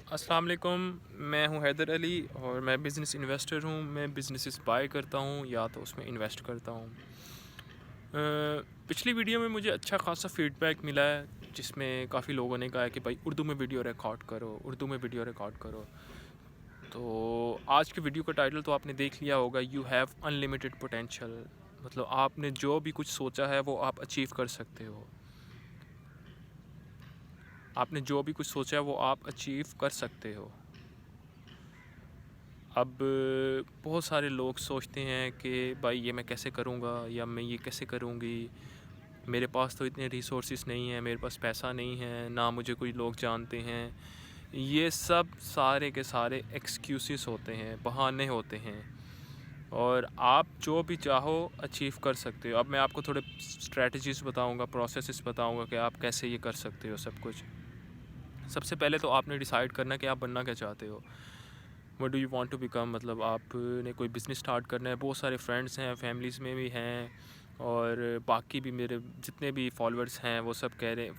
अस्सलाम वालेकुम। मैं हूं हैदर अली और मैं बिज़नेस इन्वेस्टर हूं। मैं बिज़नेसेस बाय करता हूं या तो उसमें इन्वेस्ट करता हूं। पिछली वीडियो में मुझे अच्छा खासा फ़ीडबैक मिला है जिसमें काफ़ी लोगों ने कहा है कि भाई उर्दू में वीडियो रिकॉर्ड करो, उर्दू में वीडियो रिकॉर्ड करो। तो आज के वीडियो का टाइटल तो आपने देख लिया होगा, यू हैव अनलिमिटेड पोटेंशियल। मतलब आपने जो भी कुछ सोचा है वो आप अचीव कर सकते हो। आपने जो भी कुछ सोचा है वो आप अचीव कर सकते हो। अब बहुत सारे लोग सोचते हैं कि भाई ये मैं कैसे करूँगा या मैं ये कैसे करूँगी, मेरे पास तो इतने रिसोर्सेज नहीं हैं, मेरे पास पैसा नहीं है, ना मुझे कोई लोग जानते हैं। ये सब सारे के सारे एक्सक्यूज़ेस होते हैं, बहाने होते हैं। और आप जो भी चाहो अचीव कर सकते हो। अब मैं आपको थोड़े स्ट्रेटजीज़ बताऊँगा, प्रोसेसेस बताऊँगा कि आप कैसे ये कर सकते हो सब कुछ। सबसे पहले तो आपने डिसाइड करना कि आप बनना क्या चाहते हो। What do you want to become, मतलब आपने कोई बिज़नेस स्टार्ट करना है। बहुत सारे फ्रेंड्स हैं, फैमिलीज़ में भी हैं और बाकी भी मेरे जितने भी फॉलोअर्स हैं वो सब कह रहे हैं,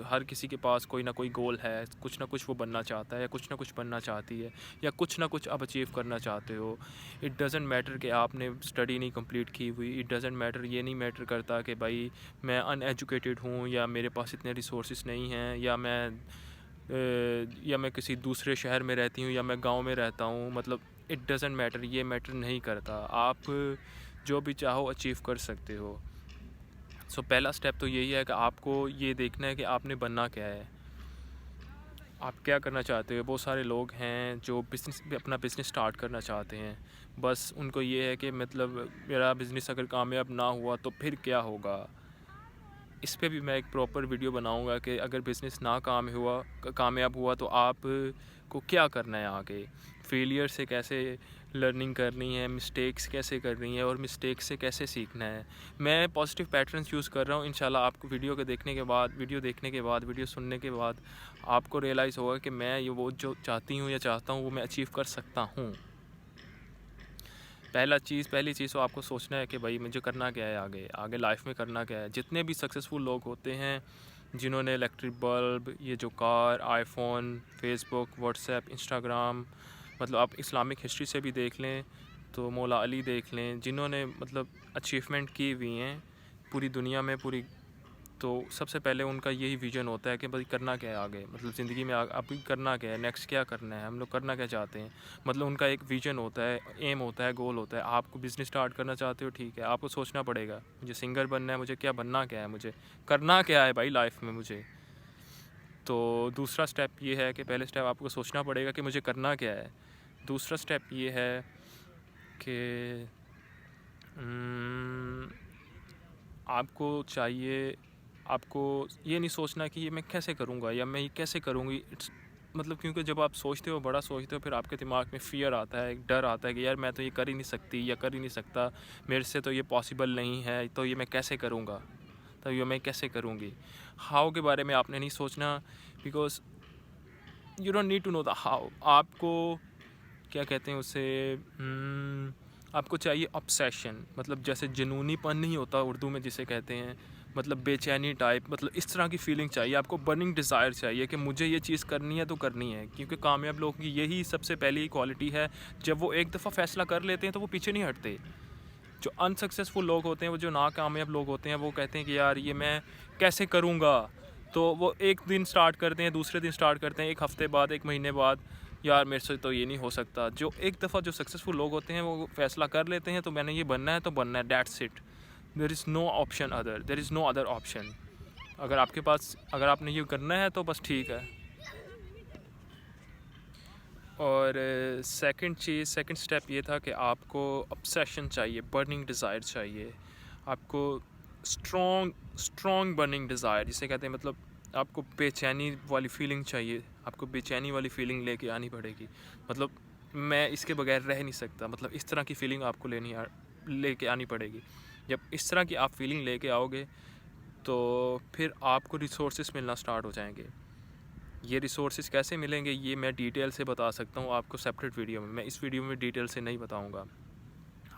हर किसी के पास कोई ना कोई गोल है, कुछ ना कुछ वो बनना चाहता है या कुछ ना कुछ बनना चाहती है या कुछ ना कुछ आप अचीव करना चाहते हो। इट डज़न्ट मैटर कि आपने स्टडी नहीं कंप्लीट की हुई, इट डज़न्ट मैटर, ये नहीं मैटर करता कि भाई मैं अनएजुकेटेड हूँ या मेरे पास इतने रिसोर्सेज नहीं हैं या मैं किसी दूसरे शहर में रहती हूँ या मैं गांव में रहता हूँ। मतलब इट डज़न्ट मैटर, ये मैटर नहीं करता। आप जो भी चाहो अचीव कर सकते हो। पहला स्टेप तो यही है कि आपको ये देखना है कि आपने बनना क्या है, आप क्या करना चाहते हो। बहुत सारे लोग हैं जो अपना बिज़नेस स्टार्ट करना चाहते हैं। बस उनको ये है कि मतलब मेरा बिज़नेस अगर कामयाब ना हुआ तो फिर क्या होगा। इस पे भी मैं एक प्रॉपर वीडियो बनाऊंगा कि अगर बिज़नेस ना कामयाब हुआ तो आप को क्या करना है आगे, फेलियर से कैसे लर्निंग करनी है, मिस्टेक्स कैसे करनी है और मिस्टेक्स से कैसे सीखना है। मैं पॉजिटिव पैटर्न्स यूज़ कर रहा हूँ। इंशाल्लाह आपको वीडियो सुनने के बाद आपको रियलाइज़ होगा कि मैं ये वो जो चाहती हूँ या चाहता हूँ वो मैं अचीव कर सकता हूँ। पहली चीज़ तो आपको सोचना है कि भाई मुझे करना क्या है, आगे लाइफ में करना क्या है। जितने भी सक्सेसफुल लोग होते हैं जिन्होंने इलेक्ट्रिक बल्ब, ये जो car, iPhone, Facebook, WhatsApp, Instagram, मतलब आप इस्लामिक हिस्ट्री से भी देख लें तो मौला अली देख लें, जिन्होंने मतलब अचीवमेंट की हुई हैं पूरी दुनिया में, तो सबसे पहले उनका यही विज़न होता है कि भाई करना क्या है आगे, मतलब ज़िंदगी में अभी करना क्या है, नेक्स्ट क्या करना है, हम लोग करना क्या चाहते हैं। मतलब उनका एक विज़न होता है, एम होता है, गोल होता है। आपको बिज़नेस स्टार्ट करना चाहते हो, ठीक है, आपको सोचना पड़ेगा मुझे सिंगर बनना है, मुझे क्या बनना क्या है, मुझे करना क्या है भाई लाइफ में मुझे। तो दूसरा स्टेप ये है कि पहले स्टेप आपको सोचना पड़ेगा कि मुझे करना क्या है। दूसरा स्टेप ये है कि आपको चाहिए, आपको ये नहीं सोचना कि ये मैं कैसे करूँगा या मैं ये कैसे करूँगी। मतलब क्योंकि जब आप सोचते हो, बड़ा सोचते हो, फिर आपके दिमाग में फ़ियर आता है, एक डर आता है कि यार मैं तो ये कर ही नहीं सकती या कर ही नहीं सकता, मेरे से तो ये पॉसिबल नहीं है, तो ये मैं कैसे करूँगा, तो ये मैं कैसे करूँगी। हाउ के बारे में आपने नहीं सोचना, because you don't need to know the how. आपको क्या कहते हैं उसे, आपको चाहिए ऑब्सेशन, मतलब जैसे जुनूनीपन नहीं होता उर्दू में जिसे कहते हैं, मतलब बेचैनी टाइप, मतलब इस तरह की फीलिंग चाहिए आपको। बर्निंग डिज़ायर चाहिए कि मुझे ये चीज़ करनी है तो करनी है। क्योंकि कामयाब लोगों की यही सबसे पहली क्वालिटी है, जब वो एक दफ़ा फ़ैसला कर लेते हैं तो वो पीछे नहीं हटते। जो अनसक्सेसफुल लोग होते हैं, वो जो नाकामयाब लोग होते हैं, वो कहते हैं कि यार ये मैं कैसे करूँगा। तो वो एक दिन स्टार्ट करते हैं, दूसरे दिन स्टार्ट करते हैं, एक हफ़्ते बाद, एक महीने बाद, यार मेरे से तो ये नहीं हो सकता। जो एक दफ़ा जो सक्सेसफुल लोग होते हैं वो फ़ैसला कर लेते हैं तो मैंने ये बनना है तो बनना है, that's it. There is no option other, there is no other option. अगर आपने ये करना है तो बस ठीक है। और सेकंड स्टेप ये था कि आपको ऑब्सेशन चाहिए, बर्निंग डिज़ायर चाहिए। आपको स्ट्रॉन्ग बर्निंग डिज़ायर जिसे कहते हैं, मतलब आपको बेचैनी वाली फीलिंग चाहिए। आपको बेचैनी वाली फीलिंग लेके आनी पड़ेगी। मतलब मैं इसके बगैर रह नहीं सकता, मतलब इस तरह की फीलिंग आपको लेके आनी पड़ेगी। जब इस तरह की आप फीलिंग लेके आओगे तो फिर आपको रिसोर्सेज मिलना स्टार्ट हो जाएंगे। ये रिसोर्सेज कैसे मिलेंगे ये मैं डिटेल से बता सकता हूँ आपको सेपरेट वीडियो में, मैं इस वीडियो में डिटेल से नहीं बताऊँगा।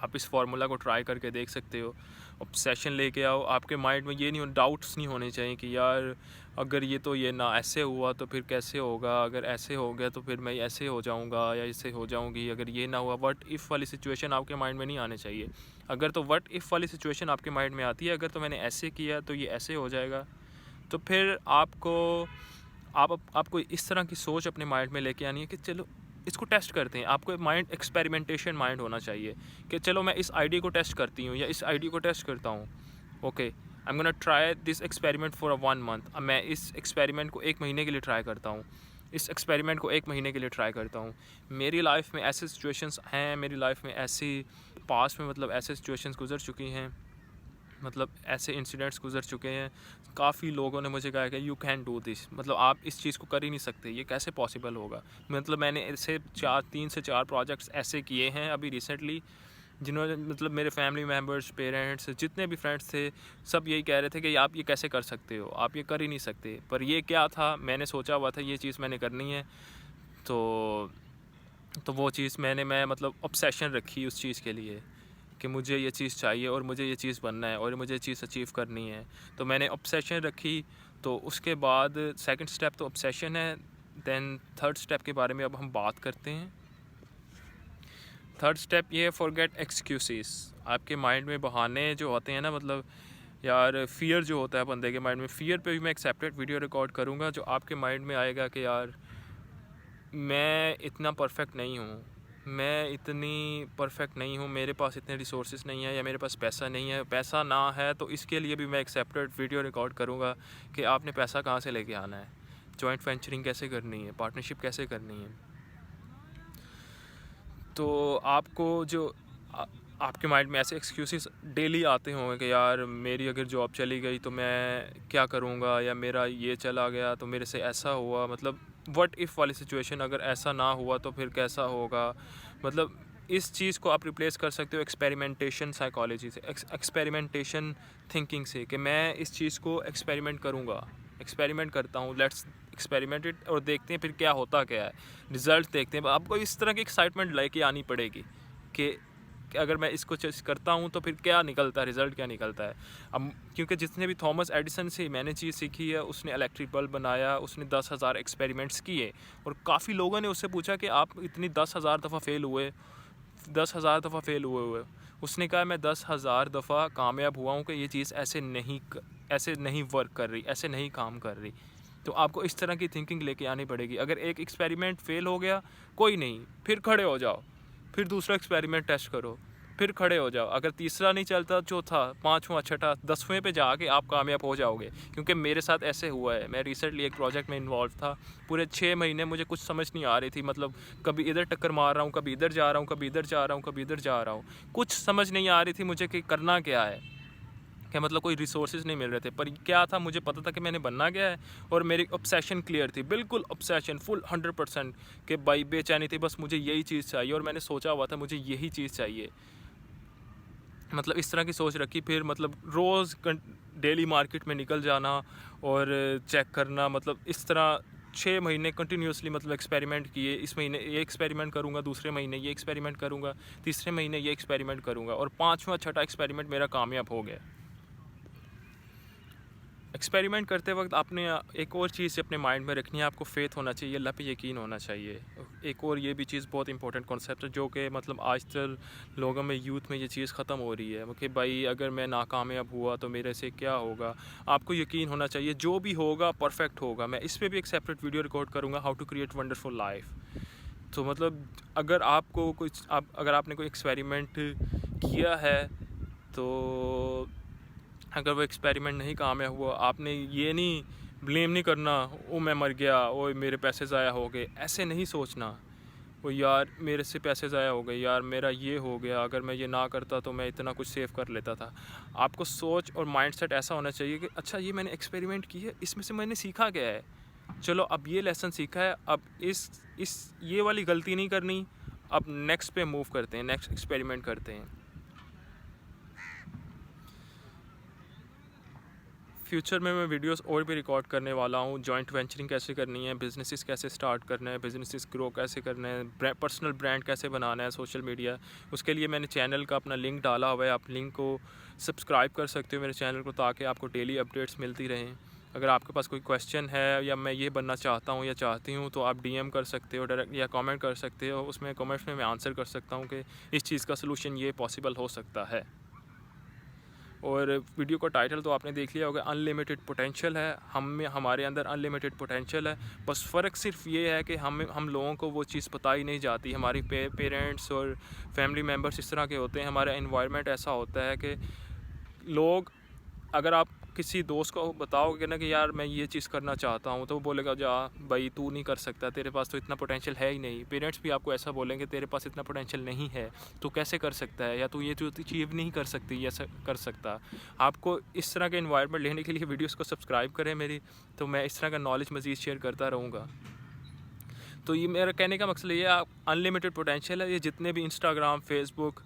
आप इस फार्मूला को ट्राई करके देख सकते हो। ऑब्सेशन लेके आओ, आपके माइंड में ये नहीं डाउट्स नहीं होने चाहिए कि यार अगर ये तो ये ना ऐसे हुआ तो फिर कैसे होगा, अगर ऐसे हो गया तो फिर मैं ऐसे हो जाऊंगा या ऐसे हो जाऊंगी, अगर ये ना हुआ। व्हाट इफ़ वाली सिचुएशन आपके माइंड में नहीं आने चाहिए। अगर तो व्हाट इफ़ वाली सिचुएशन आपके माइंड में आती है, अगर तो मैंने ऐसे किया तो ये ऐसे हो जाएगा, तो फिर आपको इस तरह की सोच अपने माइंड में लेके आनी है कि चलो इसको टेस्ट करते हैं। आपको माइंड एक्सपेरिमेंटेशन माइंड होना चाहिए कि चलो मैं इस आइडिया को टेस्ट करती हूँ या इस आइडिया को टेस्ट करता हूँ। Okay, I am gonna try this experiment for 1 month. अब मैं इस एक्सपेरिमेंट को 1 महीने के लिए ट्राई करता हूँ, इस एक्सपेरिमेंट को 1 महीने के लिए ट्राई करता हूँ। मेरी लाइफ में ऐसे सिचुएशंस हैं, मेरी लाइफ में ऐसी पास्ट में मतलब ऐसे सिचुएशंस गुजर चुकी हैं, मतलब ऐसे इंसिडेंट्स गुजर चुके हैं। काफ़ी लोगों ने मुझे कहा कि यू कैन डू दिस, मतलब आप इस चीज़ को कर ही नहीं सकते, ये कैसे पॉसिबल होगा। मतलब मैंने ऐसे 3 से 4 प्रोजेक्ट्स ऐसे किए हैं अभी रिसेंटली, जिन्होंने मतलब मेरे फैमिली मेम्बर्स, पेरेंट्स, जितने भी फ्रेंड्स थे, सब यही कह रहे थे कि आप ये कैसे कर सकते हो, आप ये कर ही नहीं सकते। पर ये क्या था, मैंने सोचा हुआ था ये चीज़ मैंने करनी है, तो वो चीज़ मैं मतलब ऑब्सेशन रखी उस चीज़ के लिए कि मुझे ये चीज़ चाहिए और मुझे ये चीज़ बनना है और मुझे ये चीज़ अचीव करनी है। तो मैंने ऑब्सेशन रखी। तो उसके बाद सेकंड स्टेप तो ऑब्सेशन है। देन थर्ड स्टेप के बारे में अब हम बात करते हैं। थर्ड स्टेप ये है फॉरगेट एक्सक्यूज़ेस। आपके माइंड में बहाने जो होते हैं ना, मतलब यार फ़ियर जो होता है बंदे के माइंड में, फ़ियर पे भी मैं एक सेपरेट वीडियो रिकॉर्ड करूँगा जो आपके माइंड में आएगा कि यार मैं इतना परफेक्ट नहीं हूँ, मैं इतनी परफेक्ट नहीं हूँ, मेरे पास इतने रिसोर्सेज नहीं है या मेरे पास पैसा नहीं है। पैसा ना है तो इसके लिए भी मैं एक सेपरेट वीडियो रिकॉर्ड करूँगा कि आपने पैसा कहाँ से लेके आना है, जॉइंट वेंचरिंग कैसे करनी है, पार्टनरशिप कैसे करनी है। तो आपको जो आपके माइंड में ऐसे एक्सक्यूज़ेस डेली आते होंगे कि यार मेरी अगर जॉब चली गई तो मैं क्या करूँगा, या मेरा ये चला गया तो मेरे से ऐसा हुआ, मतलब व्हाट इफ़ वाली सिचुएशन, अगर ऐसा ना हुआ तो फिर कैसा होगा। मतलब इस चीज़ को आप रिप्लेस कर सकते हो एक्सपेरिमेंटेशन साइकोलॉजी से, एक्सपेरिमेंटेशन थिंकिंग से, कि मैं इस चीज़ को एक्सपेरिमेंट करूँगा, एक्सपेरिमेंट करता हूँ, लेट्स एक्सपेरिमेंट इट, और देखते हैं फिर क्या होता क्या है, रिज़ल्ट देखते हैं। आपको इस तरह की एक्साइटमेंट लेके आनी पड़ेगी कि अगर मैं इसको करता हूँ तो फिर क्या निकलता है, रिज़ल्ट क्या निकलता है। अब क्योंकि जितने भी थॉमस एडिसन से मैंने चीज़ सीखी है, उसने इलेक्ट्रिक बल्ब बनाया, उसने 10,000 एक्सपेरिमेंट्स किए, और काफ़ी लोगों ने उससे पूछा कि आप इतनी 10,000 दफ़ा फ़ेल हुए, 10,000 दफ़ा फ़ेल हुए। उसने कहा मैं 10,000 दफ़ा कामयाब हुआ हूँ कि ये चीज़ ऐसे नहीं वर्क कर रही, ऐसे नहीं काम कर रही। तो आपको इस तरह की थिंकिंग लेके आनी पड़ेगी। अगर एक एक्सपेरिमेंट फ़ेल हो गया, कोई नहीं, फिर खड़े हो जाओ, फिर दूसरा एक्सपेरिमेंट टेस्ट करो, फिर खड़े हो जाओ। अगर तीसरा नहीं चलता, चौथा, पाँचवां, छठा, 10वें पे जाके आप कामयाब हो जाओगे। क्योंकि मेरे साथ ऐसे हुआ है। मैं रिसेंटली एक प्रोजेक्ट में इन्वॉल्व था। पूरे 6 महीने मुझे कुछ समझ नहीं आ रही थी, मतलब कभी इधर टक्कर मार रहा हूँ, कभी इधर जा रहा हूँ, कभी इधर जा रहा हूँ, कभी इधर जा रहा हूँ। कुछ समझ नहीं आ रही थी मुझे कि करना क्या है, क्या मतलब कोई रिसोर्सेज नहीं मिल रहे थे। पर क्या था, मुझे पता था कि मैंने बनना क्या है, और मेरी ऑब्सेशन क्लियर थी, बिल्कुल ऑब्सेशन फुल 100% कि भाई बेचैनी थी, बस मुझे यही चीज़ चाहिए, और मैंने सोचा हुआ था मुझे यही चीज़ चाहिए। मतलब इस तरह की सोच रखी। फिर मतलब रोज़ डेली मार्केट में निकल जाना और चेक करना, मतलब इस तरह 6 महीने कंटिन्यूसली मतलब एक्सपेरिमेंट किए। इस महीने ये एक्सपेरिमेंट करूँगा, दूसरे महीने ये एक्सपेरिमेंट करूँगा, तीसरे महीने ये एक्सपेरिमेंट करूँगा, और 5वां छठा एक्सपेरिमेंट मेरा कामयाब हो गया। एक्सपेरिमेंट करते वक्त आपने एक और चीज़ अपने माइंड में रखनी है, आपको फ़ेथ होना चाहिए, अल्लाह पे यकीन होना चाहिए। एक और ये भी चीज़ बहुत इंपॉर्टेंट कॉन्सेप्ट है, जो कि मतलब आजकल लोगों में, यूथ में ये चीज़ ख़त्म हो रही है कि भाई अगर मैं नाकामयाब हुआ तो मेरे से क्या होगा। आपको यकीन होना चाहिए जो भी होगा परफेक्ट होगा। मैं इस पर भी एक सेपरेट वीडियो रिकॉर्ड करूँगा, how to create wonderful life. तो मतलब अगर आपने कोई एक्सपेरिमेंट किया है, तो अगर वो एक्सपेरिमेंट नहीं कामयाब हुआ, आपने ये नहीं ब्लेम नहीं करना, ओ मैं मर गया, ओ मेरे पैसे ज़ाया हो गए, ऐसे नहीं सोचना। ओ यार मेरे से पैसे ज़ाया हो गए, यार मेरा ये हो गया, अगर मैं ये ना करता तो मैं इतना कुछ सेव कर लेता था। आपको सोच और माइंडसेट ऐसा होना चाहिए कि अच्छा ये मैंने एक्सपेरिमेंट की है, इसमें से मैंने सीखा क्या है, चलो अब ये लेसन सीखा है, अब इस ये वाली गलती नहीं करनी, अब नेक्स्ट पे मूव करते हैं, नेक्स्ट एक्सपेरिमेंट करते हैं। फ्यूचर में मैं वीडियोस और भी रिकॉर्ड करने वाला हूँ। जॉइंट वेंचरिंग कैसे करनी है, बिजनेसेस कैसे स्टार्ट करना है, बिजनेसेस ग्रो कैसे करना है, पर्सनल ब्रांड कैसे बनाना है सोशल मीडिया। उसके लिए मैंने चैनल का अपना लिंक डाला हुआ है, आप लिंक को सब्सक्राइब कर सकते हो मेरे चैनल को, ताकि आपको डेली अपडेट्स मिलती रहें। अगर आपके पास कोई क्वेश्चन है या मैं ये बनना चाहता हूँ या चाहती हूँ, तो आप डीएम कर सकते हो डायरेक्ट या कमेंट कर सकते हो। उसमें कमेंट्स में मैं आंसर कर सकता हूँ कि इस चीज़ का सलूशन ये पॉसिबल हो सकता है। और वीडियो का टाइटल तो आपने देख लिया होगा, अनलिमिटेड पोटेंशियल है। हमारे अंदर अनलिमिटेड पोटेंशियल है, बस फ़र्क सिर्फ ये है कि हम लोगों को वो चीज़ पता ही नहीं जाती। हमारी पेरेंट्स और फैमिली मेम्बर्स इस तरह के होते हैं, हमारा एनवायरनमेंट ऐसा होता है कि लोग, अगर आप किसी दोस्त को बताओगे ना कि यार मैं ये चीज़ करना चाहता हूँ, तो वो बोलेगा जा भाई तू नहीं कर सकता, तेरे पास तो इतना पोटेंशियल है ही नहीं। पेरेंट्स भी आपको ऐसा बोलेंगे तेरे पास इतना पोटेंशियल नहीं है, तू कैसे कर सकता है, या तू ये जो अचीव नहीं कर सकती या कर सकता। आपको इस तरह के इन्वायरमेंट लेने के लिए वीडियोज़ को सब्सक्राइब करें मेरी, तो मैं इस तरह का नॉलेज मज़ीद शेयर करता रहूँगा। तो ये मेरा कहने का मकसद ये है, अनलिमिटेड पोटेंशियल है। ये जितने भी इंस्टाग्राम, फेसबुक,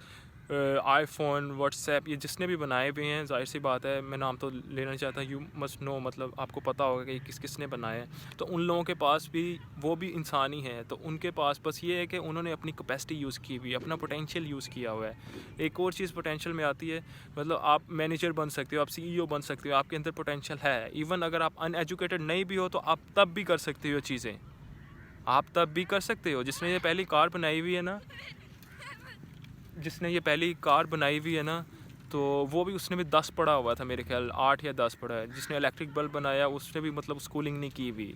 आईफोन, व्हाट्सएप, ये जिसने भी बनाए हुए हैं, जाहिर सी बात है मैं नाम तो लेना चाहता, यू मस्ट नो, मतलब आपको पता होगा कि किस किसने बनाए हैं। तो उन लोगों के पास भी, वो भी इंसान ही हैं, तो उनके पास बस ये है कि उन्होंने अपनी कैपेसिटी यूज़ की हुई है, अपना पोटेंशियल यूज़ किया हुआ है। एक और चीज़ पोटेंशियल में आती है, मतलब आप मैनेजर बन सकते हो, आप CEO बन सकते हो, आपके अंदर पोटेंशियल है। इवन अगर आप अनएजुकेटेड नहीं भी हो, तो आप तब भी कर सकते हो चीज़ें, आप तब भी कर सकते हो। जिसने ये पहली कार बनाई हुई है ना, तो वो भी, उसने भी 10 पढ़ा हुआ था, मेरे ख्याल 8 या 10 पढ़ा है। जिसने इलेक्ट्रिक बल्ब बनाया उसने भी मतलब स्कूलिंग नहीं की हुई।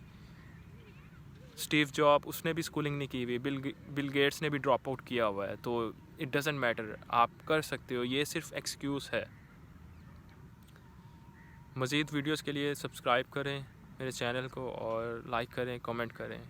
स्टीव जॉब, उसने भी स्कूलिंग नहीं की हुई। बिल गेट्स ने भी ड्रॉप आउट किया हुआ है। तो इट डजेंट मैटर, आप कर सकते हो, ये सिर्फ एक्सक्यूज़ है। मज़ीद वीडियोज़ के लिए सब्सक्राइब करें मेरे चैनल को, और लाइक करें, कमेंट करें।